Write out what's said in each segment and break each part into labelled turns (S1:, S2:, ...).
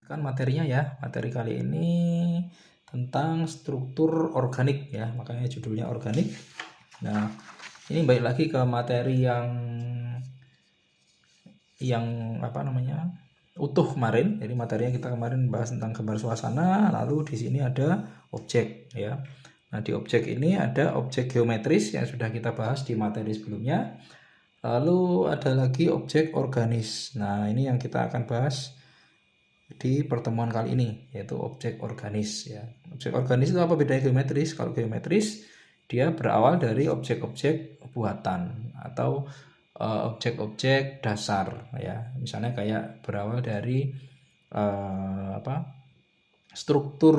S1: lanjutkan materinya ya. Materi kali ini tentang struktur organik ya, makanya judulnya organik. Nah, ini balik lagi ke materi yang apa namanya utuh kemarin. Jadi materinya kita kemarin bahas tentang gambar suasana, lalu di sini ada objek ya. Nah, di objek ini ada objek geometris yang sudah kita bahas di materi sebelumnya. Lalu ada lagi objek organis. Nah, ini yang kita akan bahas di pertemuan kali ini, yaitu objek organis ya. Objek organis itu apa bedanya geometris? Kalau geometris dia berawal dari objek-objek buatan atau objek-objek dasar ya. Misalnya kayak berawal dari struktur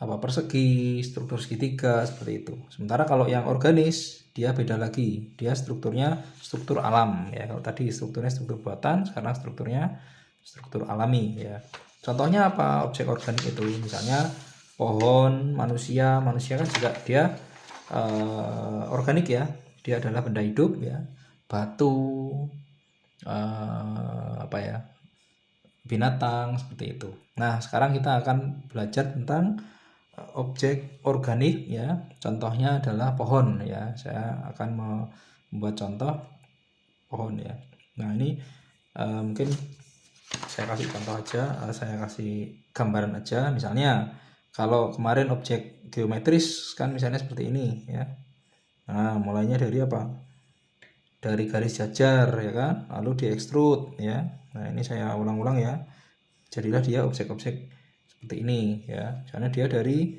S1: persegi, struktur segitiga seperti itu. Sementara kalau yang organis dia beda lagi. Dia strukturnya struktur alam ya. Kalau tadi strukturnya struktur buatan, sekarang strukturnya struktur alami ya. Contohnya apa objek organik itu? Misalnya pohon, manusia kan juga dia organik ya. Dia adalah benda hidup ya. Batu, binatang seperti itu. Nah, sekarang kita akan belajar tentang objek organik ya. Contohnya adalah pohon ya. Saya akan membuat contoh pohon ya. Nah, ini mungkin saya kasih contoh aja, saya kasih gambaran aja. Misalnya kalau kemarin objek geometris kan misalnya seperti ini ya. Nah, mulainya dari apa? Dari garis jajar ya kan, lalu diekstrud ya. Nah, ini saya ulang-ulang ya. Jadilah dia objek-objek seperti ini ya. Misalnya dia dari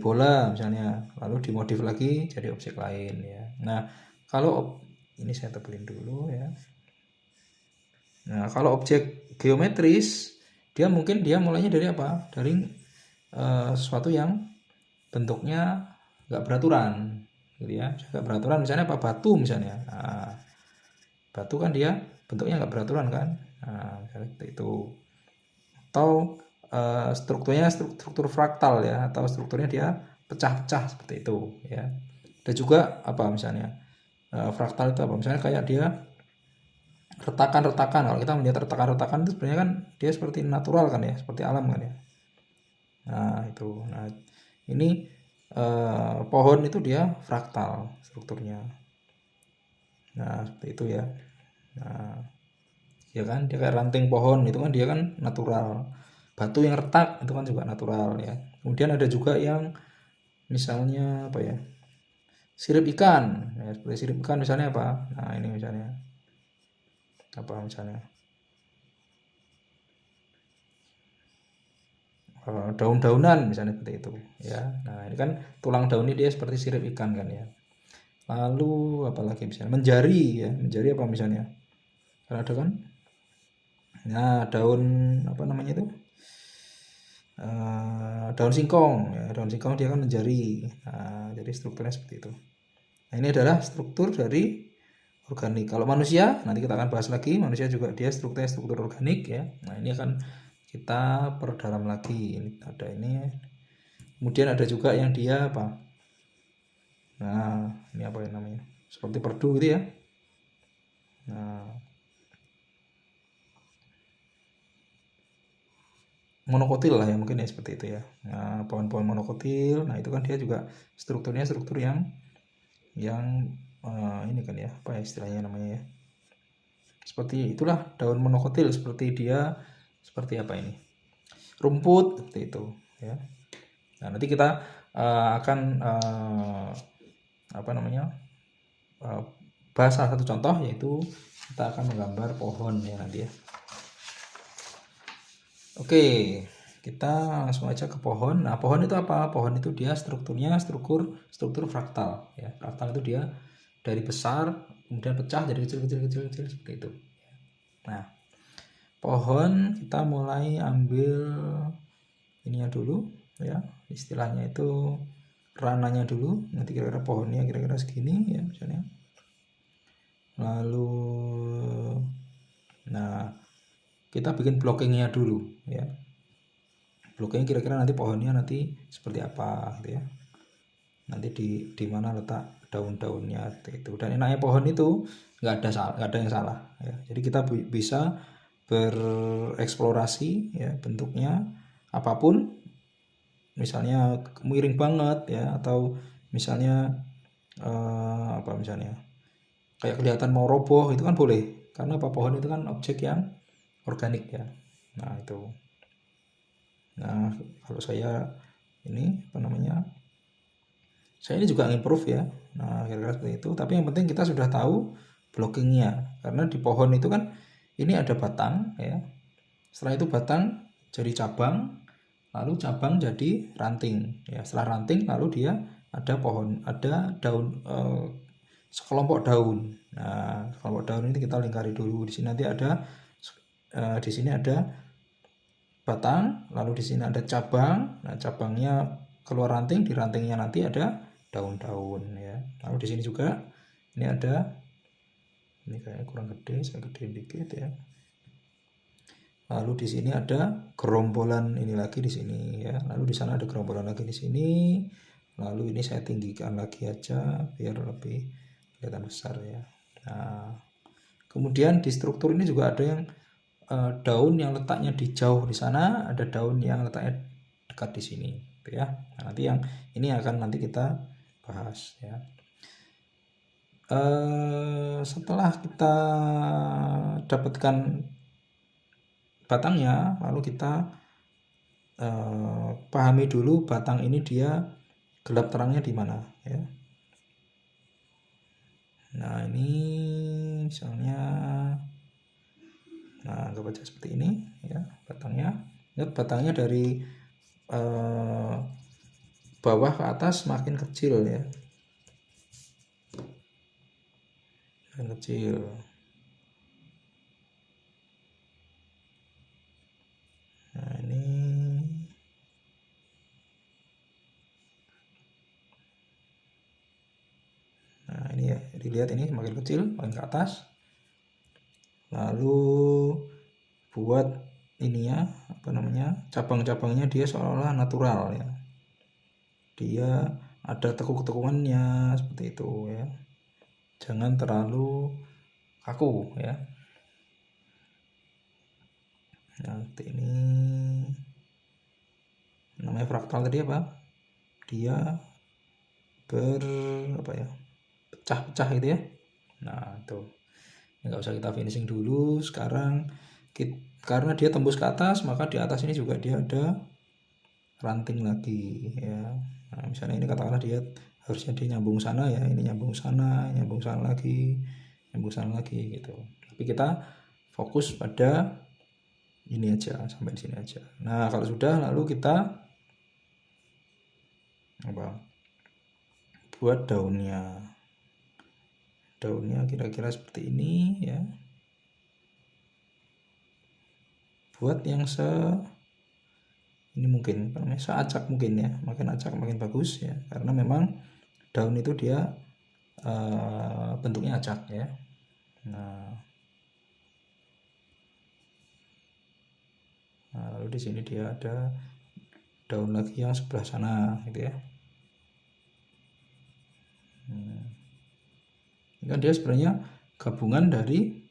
S1: bola misalnya, lalu dimodif lagi jadi objek lain ya. Nah, kalau ini saya tebelin dulu ya. Nah, kalau objek geometris dia mulainya dari apa? Dari sesuatu yang bentuknya nggak beraturan gitu ya. Nggak beraturan misalnya apa? Batu misalnya. Nah, batu kan dia bentuknya nggak beraturan kan. Nah, seperti itu. Atau strukturnya struktur fraktal ya, atau strukturnya dia pecah-pecah seperti itu ya. Ada juga apa misalnya fraktal itu apa? Misalnya kayak dia retakan-retakan. Kalau kita melihat retakan-retakan itu sebenarnya kan dia seperti natural kan ya, seperti alam kan ya. Nah, itu. Nah, ini pohon itu dia fraktal strukturnya. Nah, seperti itu ya. Nah, ya kan dia kayak ranting pohon itu kan dia kan natural. Batu yang retak itu kan juga natural ya. Kemudian ada juga yang misalnya apa ya? Sirip ikan. Ya, seperti sirip ikan misalnya apa? Nah, ini misalnya apa misalnya? Daun-daunan misalnya seperti itu ya. Nah, ini kan tulang daunnya dia seperti sirip ikan kan ya. Lalu apalagi misalnya menjari ya. Menjari apa misalnya? Ada kan? Nah, daun apa namanya itu? Daun singkong ya. Daun singkong dia kan menjari. Nah, jadi strukturnya seperti itu. Nah, ini adalah struktur dari organik. Kalau manusia nanti kita akan bahas lagi. Manusia juga dia strukturnya struktur organik ya. Nah, ini akan kita perdalam lagi. Ini ada ini. Kemudian ada juga yang dia apa? Nah, ini apa yang namanya? Seperti perdu gitu ya. Nah, monokotil lah ya mungkin ya seperti itu ya. Nah, pohon-pohon monokotil. Nah, itu kan dia juga strukturnya struktur yang ini kan ya, apa ya istilahnya namanya ya. Seperti itulah daun monokotil, seperti dia seperti apa ini? Rumput seperti itu ya. Nah, nanti kita akan bahas salah satu contoh, yaitu kita akan menggambar pohon ya nanti ya. Oke, kita langsung aja ke pohon. Nah, pohon itu apa? Pohon itu dia strukturnya struktur fraktal ya. Fraktal itu dia dari besar kemudian pecah jadi kecil seperti itu. Nah, pohon kita mulai ambil ininya dulu ya, istilahnya itu rananya dulu. Nanti kira-kira pohonnya kira-kira segini ya misalnya. Lalu nah, kita bikin blockingnya dulu ya. Blocking kira-kira nanti pohonnya nanti seperti apa gitu ya. Nanti di mana letak daun-daunnya itu. Dan enaknya pohon itu nggak ada yang salah ya. Jadi kita bisa bereksplorasi ya, bentuknya apapun, misalnya miring banget ya, atau misalnya apa misalnya kayak kelihatan mau roboh, itu kan boleh, karena apa, pohon itu kan objek yang organik ya. Nah itu, nah kalau saya ini apa namanya, saya ini juga improve ya. Nah kira-kira seperti itu, tapi yang penting kita sudah tahu blockingnya, karena di pohon itu kan ini ada batang ya, setelah itu batang jadi cabang, lalu cabang jadi ranting ya, setelah ranting lalu dia ada pohon, ada daun, sekelompok daun. Nah sekelompok daun ini kita lingkari dulu. Di sini nanti ada di sini ada batang, lalu di sini ada cabang. Nah cabangnya keluar ranting, di rantingnya nanti ada daun-daun ya. Lalu di sini juga ini ada, ini kayaknya kurang gede, saya gedein dikit ya. Lalu di sini ada gerombolan ini lagi di sini ya. Lalu di sana ada gerombolan lagi di sini. Lalu ini saya tinggikan lagi aja biar lebih kelihatan besar ya. Nah, kemudian di struktur ini juga ada yang daun yang letaknya di jauh di sana, ada daun yang letaknya dekat di sini, gitu ya. Nah, nanti yang ini akan nanti kita bahas ya. Setelah kita dapatkan batangnya, lalu kita pahami dulu batang ini dia gelap terangnya di mana ya. Nah ini misalnya, nah anggap aja seperti ini ya batangnya. Lihat batangnya dari bawah ke atas makin kecil ya, makin kecil. Nah ini, nah ini ya, dilihat ini makin kecil, makin ke atas. Lalu buat ininya apa namanya, cabang-cabangnya dia seolah-olah natural ya, dia ada tekuk-tekukannya seperti itu ya, jangan terlalu kaku ya. Nah seperti ini namanya fraktal tadi apa, dia apa ya, pecah-pecah gitu ya. Nah itu nggak usah kita finishing dulu sekarang, karena dia tembus ke atas, maka di atas ini juga dia ada ranting lagi ya. Nah misalnya ini katakanlah dia harusnya dia nyambung sana ya, ini nyambung sana lagi, nyambung sana lagi gitu. Tapi kita fokus pada ini aja, sampai di sini aja. Nah kalau sudah, lalu kita apa, buat daunnya. Daunnya kira-kira seperti ini ya. Buat yang ini mungkin apa namanya, seacak mungkin ya, makin acak makin bagus ya, karena memang daun itu dia bentuknya acak ya. Nah, lalu di sini dia ada daun lagi yang sebelah sana gitu ya. Ini kan dia sebenarnya gabungan dari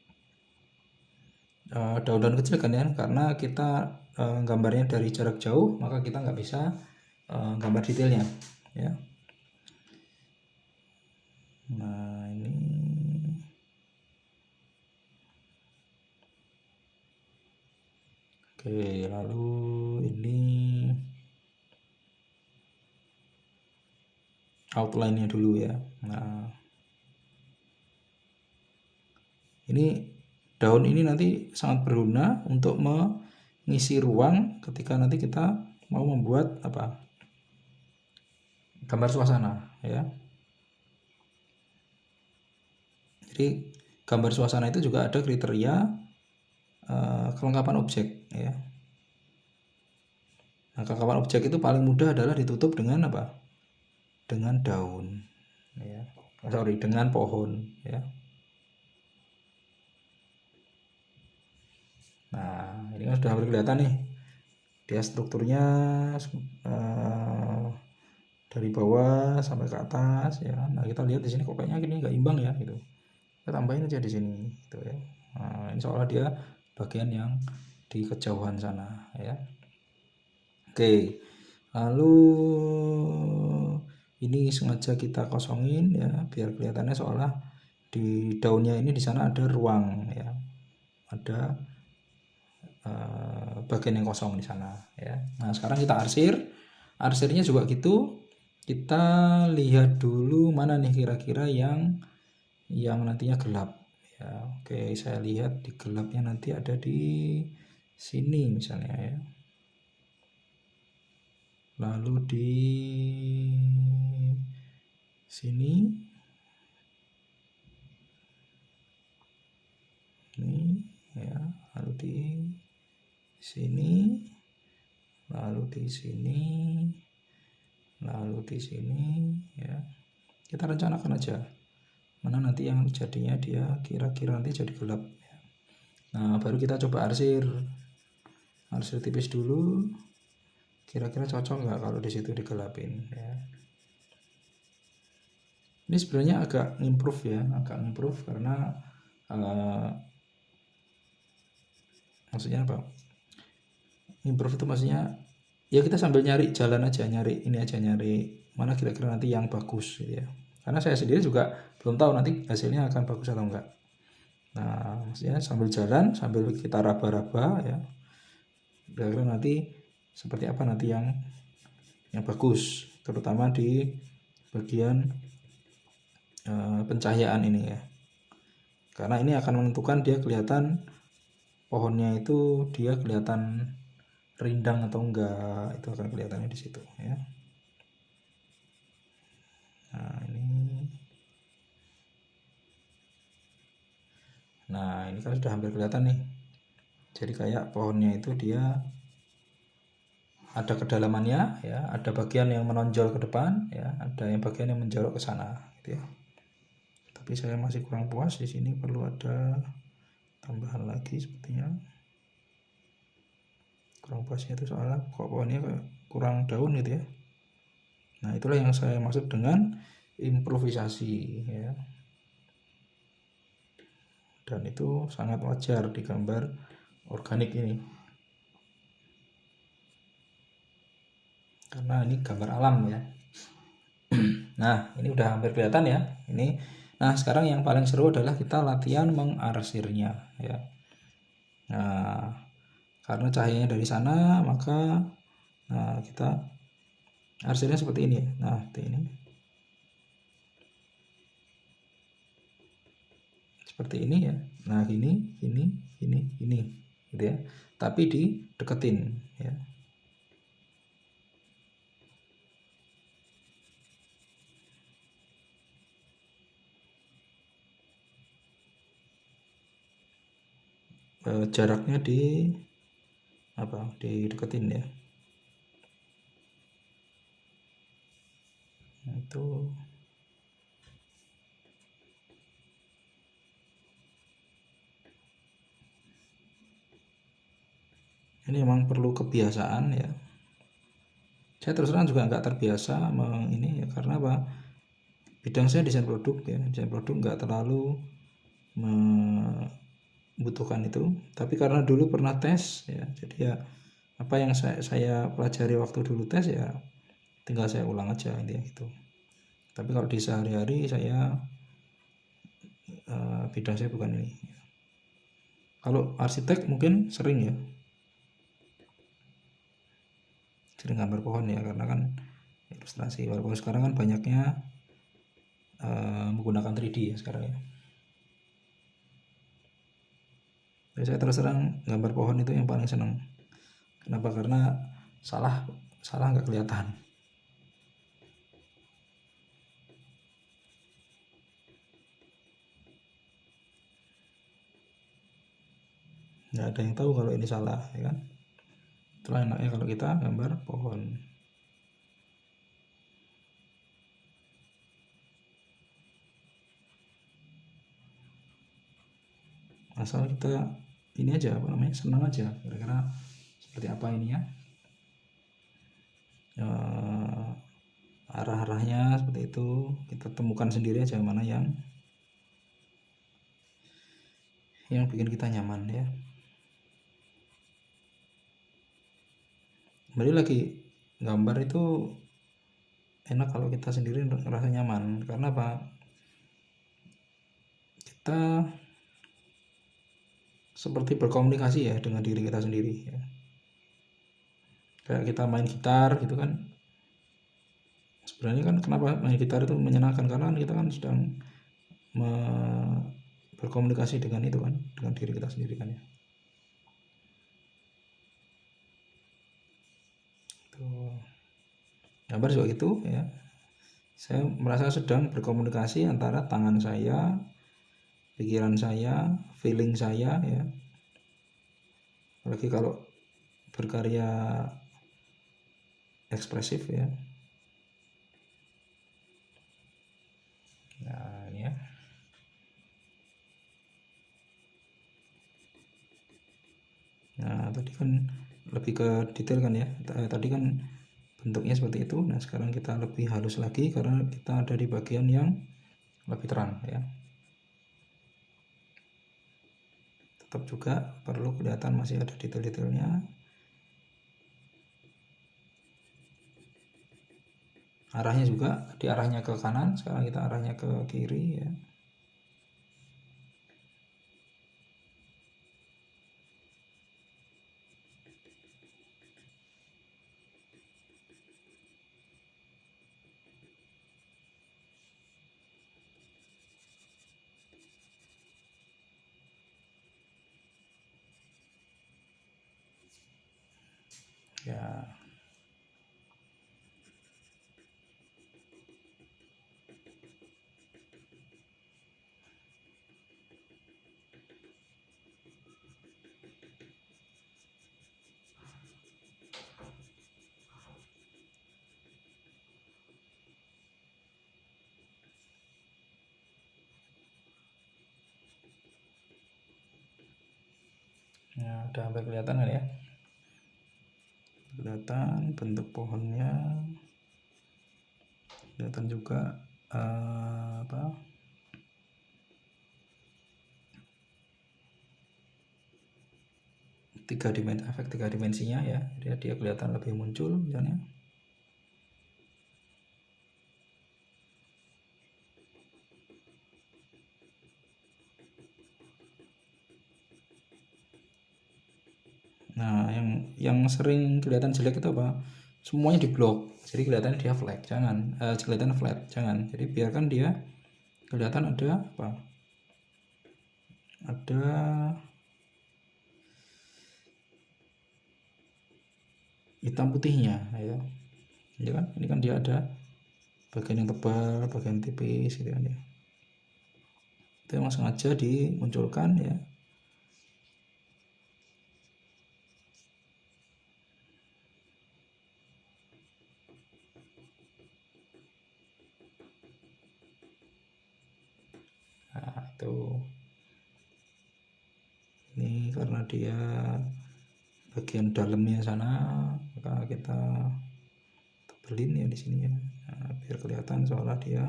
S1: daun-daun kecil kan ya, karena kita gambarnya dari jarak jauh, maka kita nggak bisa gambar detailnya ya. Nah ini oke, lalu ini outline-nya dulu ya. Nah ini daun ini nanti sangat berguna untuk mengisi ruang ketika nanti kita mau membuat apa, gambar suasana ya. Jadi gambar suasana itu juga ada kriteria kelengkapan objek ya. Nah, kelengkapan objek itu paling mudah adalah ditutup dengan apa? Dengan daun ya. Dengan pohon ya. Nah, ini kan sudah hampir kelihatan nih. Dia strukturnya dari bawah sampai ke atas ya. Nah, kita lihat di sini kok kayaknya gini nggak imbang ya gitu. Kita tambahin aja di sini gitu ya. Nah, ini seolah dia bagian yang di kejauhan sana ya. Oke, lalu ini sengaja kita kosongin ya biar kelihatannya seolah di daunnya ini di sana ada ruang ya, ada bagian yang kosong di sana ya. Nah sekarang kita arsirnya juga gitu, kita lihat dulu mana nih kira-kira yang nantinya gelap ya. Oke, saya lihat di gelapnya nanti ada di sini misalnya ya, lalu di sini ini ya, lalu di sini, lalu di sini, lalu di sini ya. Kita rencanakan aja mana nanti yang jadinya dia kira-kira nanti jadi gelap ya. Nah baru kita coba arsir tipis dulu, kira-kira cocok nggak kalau di situ digelapin ya. Ini sebenarnya agak improve ya, karena maksudnya apa? Improve itu maksudnya ya kita sambil nyari jalan aja, nyari mana kira-kira nanti yang bagus gitu ya. Karena saya sendiri juga belum tahu nanti hasilnya akan bagus atau enggak. Nah maksudnya sambil jalan, sambil kita raba-raba ya, kira-kira nanti seperti apa nanti yang bagus, terutama di bagian pencahayaan ini ya, karena ini akan menentukan dia kelihatan pohonnya itu dia kelihatan rindang atau enggak, itu akan kelihatannya di situ ya. Nah ini kan sudah hampir kelihatan nih, jadi kayak pohonnya itu dia ada kedalamannya ya, ada bagian yang menonjol ke depan ya, ada yang bagian yang menjorok ke sana gitu ya. Tapi saya masih kurang puas, di sini perlu ada tambahan lagi sepertinya. Kurang puasnya itu soalnya kok pohonnya kurang daun gitu ya. Nah itulah yang saya maksud dengan improvisasi ya, dan itu sangat wajar di gambar organik ini karena ini gambar alam ya. Nah ini udah hampir kelihatan ya ini. Nah sekarang yang paling seru adalah kita latihan mengarsirnya ya. Nah karena cahayanya dari sana, maka kita arsirnya seperti ini. Nah ini seperti ini ya. Nah ini gitu ya, tapi dideketin ya. Jaraknya dideketin ya. Nah, itu ini memang perlu kebiasaan ya. Saya terus terang juga nggak terbiasa ini ya, karena apa, bidang saya desain produk ya, desain produk nggak terlalu membutuhkan itu, tapi karena dulu pernah tes ya, jadi ya apa yang saya pelajari waktu dulu tes ya tinggal saya ulang aja intinya gitu. Tapi kalau di sehari-hari saya bidang saya bukan ini. Kalau arsitek mungkin sering ya, sering gambar pohon ya, karena kan ilustrasi, walaupun sekarang kan banyaknya menggunakan 3D ya sekarang ya. Jadi saya terus terang gambar pohon itu yang paling senang. Kenapa? Karena salah nggak kelihatan. Nggak ada yang tahu kalau ini salah ya kan. Itulah enaknya kalau kita gambar pohon. Asal kita ini aja senang aja kira-kira seperti apa ini ya, arah-arahnya seperti itu kita temukan sendiri aja mana yang bikin kita nyaman ya. kembali lagi, gambar itu enak kalau kita sendiri ngerasa nyaman. Karena apa? Kita seperti berkomunikasi ya dengan diri kita sendiri ya. Kayak kita main gitar gitu kan, sebenarnya kan kenapa main gitar itu menyenangkan, karena kita kan sedang berkomunikasi dengan itu kan, dengan diri kita sendiri kan ya. Gambar juga gitu ya, saya merasa sedang berkomunikasi antara tangan saya, pikiran saya, feeling saya ya. Apalagi kalau berkarya ekspresif ya. Nah ini ya. Nah tadi kan lebih ke detail kan ya, tadi kan bentuknya seperti itu. Nah sekarang kita lebih halus lagi karena kita ada di bagian yang lebih terang ya. Tetap juga perlu kelihatan masih ada detail-detailnya. Arahnya juga diarahnya ke kanan, sekarang kita arahnya ke kiri ya. Ya. Nah, udah hampir kelihatan kan ya? Kelihatan bentuk pohonnya, kelihatan juga apa? Efek tiga dimensinya ya. Dia kelihatan lebih muncul misalnya. Nah, yang sering kelihatan jelek itu apa? Semuanya di blok. Jadi kelihatannya dia flat, jangan kelihatan flat, jangan. Jadi biarkan dia kelihatan ada apa? Ada hitam putihnya ya. Ya kan? Ini kan dia ada bagian yang tebal, bagian tipis gitu kan ya. Itu memang sengaja dimunculkan ya. Nah, itu ini karena dia bagian dalamnya sana, maka kita tebelin ya di sini ya. Nah, biar kelihatan seolah dia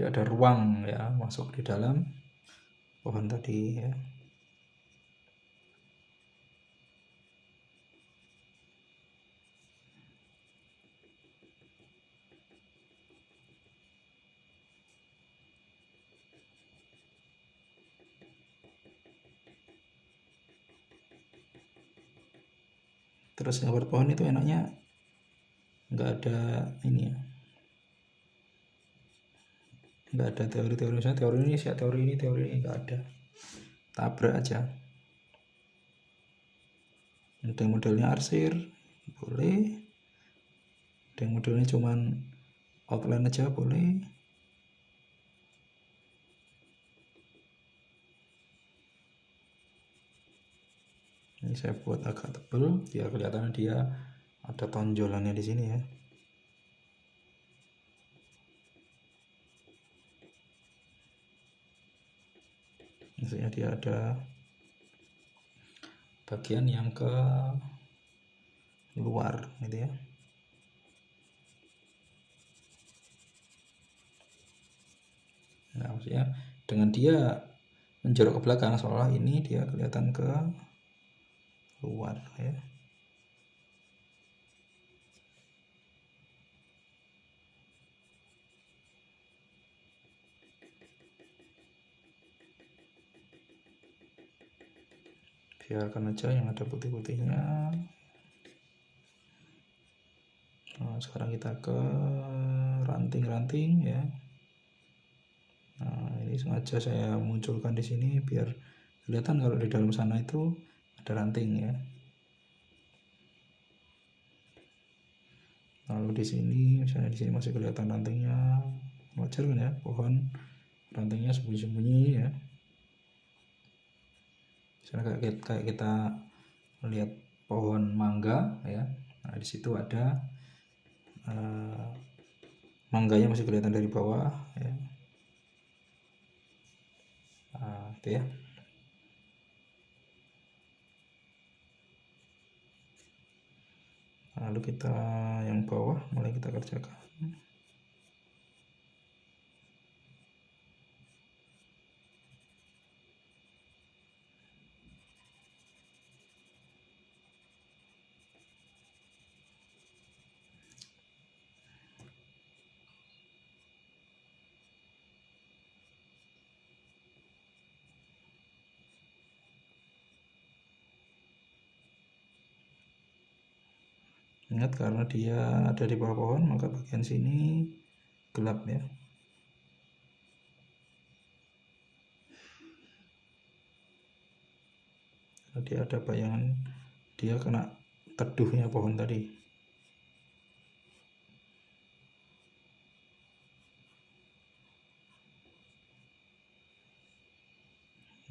S1: ada ruang ya masuk di dalam pohon tadi ya. Terus gambar pohon itu enaknya nggak ada ini ya, nggak ada teori-teori, misalnya teori ini nggak ada, tabrak aja. Ada yang modelnya arsir boleh, ada yang modelnya cuman outline aja boleh. Ini saya buat agak tebal biar kelihatan dia ada tonjolannya di sini ya. Maksudnya dia ada bagian yang ke luar gitu ya. Nah, maksudnya dengan dia menjorok ke belakang seolah ini dia kelihatan ke luar ya. Biarkan aja yang ada putih-putihnya. Nah, sekarang kita ke ranting-ranting ya. Nah, ini sengaja saya munculkan di sini biar kelihatan kalau di dalam sana itu ada ranting ya. Lalu di sini, misalnya di sini masih kelihatan rantingnya, wajar kan ya, pohon rantingnya sembunyi-sembunyi ya. Misalnya kayak kita melihat pohon mangga ya. Nah, di situ ada mangganya masih kelihatan dari bawah ya. Nah, itu ya. Lalu kita yang bawah mulai kita kerjakan. Ingat, karena dia ada di bawah pohon maka bagian sini gelap ya. Karena dia ada bayangan, dia kena teduhnya pohon tadi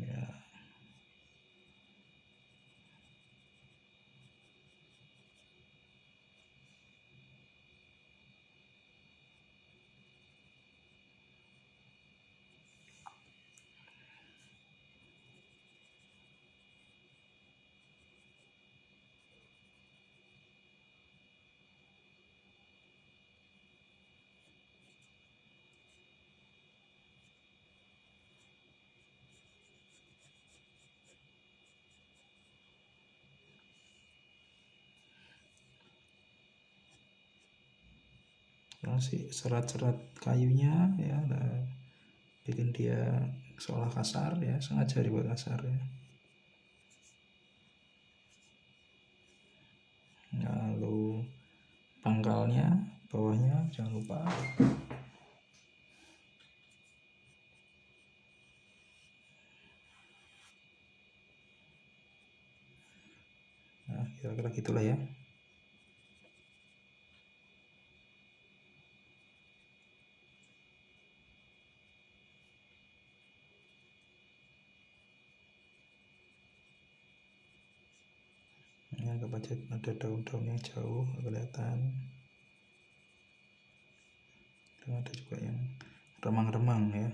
S1: ya. Masih serat-serat kayunya ya, nah, bikin dia seolah kasar ya, sengaja dibuat kasar ya. Lalu pangkalnya, bawahnya jangan lupa. Nah, kira-kira gitulah ya. Ini anggap aja ada daun-daun yang jauh kelihatan. Dan ada juga yang remang-remang ya.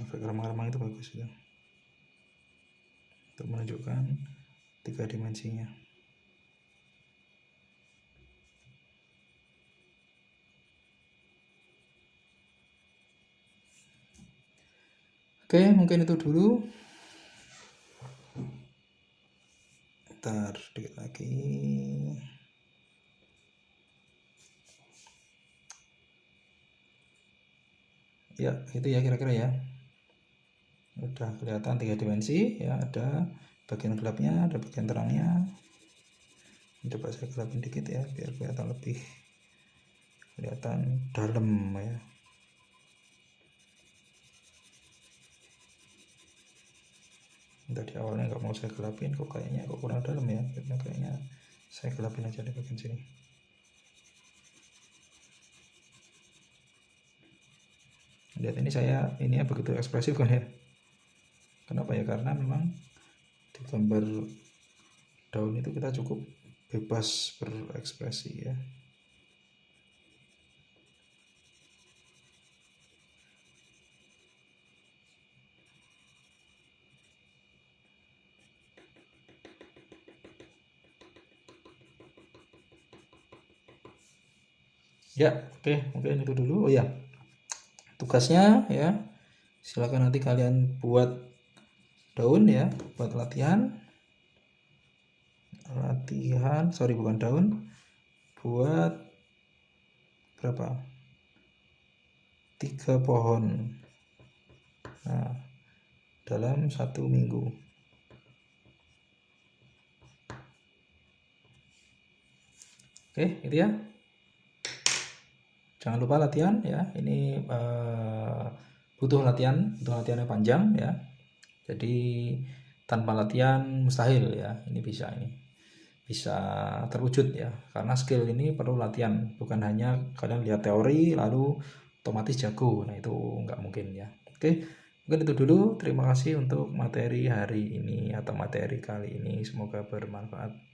S1: Efek remang-remang itu bagus ya, untuk menunjukkan 3 dimensinya. Oke, mungkin itu dulu. Ntar dikit lagi. Ya, itu ya kira-kira ya. Udah kelihatan 3 dimensi ya, ada bagian gelapnya, ada bagian terangnya. Coba saya gelapin dikit ya biar kelihatan lebih kelihatan dalam ya. Tadi awalnya nggak mau saya gelapin, kok kayaknya kok kurang dalam ya, karena kayaknya saya gelapin aja di bagian sini. Lihat ini saya ini ya begitu ekspresif kan ya. Kenapa ya? Karena memang di gambar daun itu kita cukup bebas berekspresi ya. Ya, oke, mungkin itu dulu. Oh ya, tugasnya ya, silakan nanti kalian buat daun ya, buat latihan. latihan, sorry bukan daun, buat berapa? 3 pohon. Nah, dalam 1 minggu. Oke, itu ya. Jangan lupa latihan ya. Ini butuh latihan yang panjang ya. Jadi tanpa latihan mustahil ya. Ini bisa terwujud ya. Karena skill ini perlu latihan. Bukan hanya kalian lihat teori lalu otomatis jago. Nah itu nggak mungkin ya. Oke, mungkin itu dulu. Terima kasih untuk materi hari ini atau materi kali ini. Semoga bermanfaat.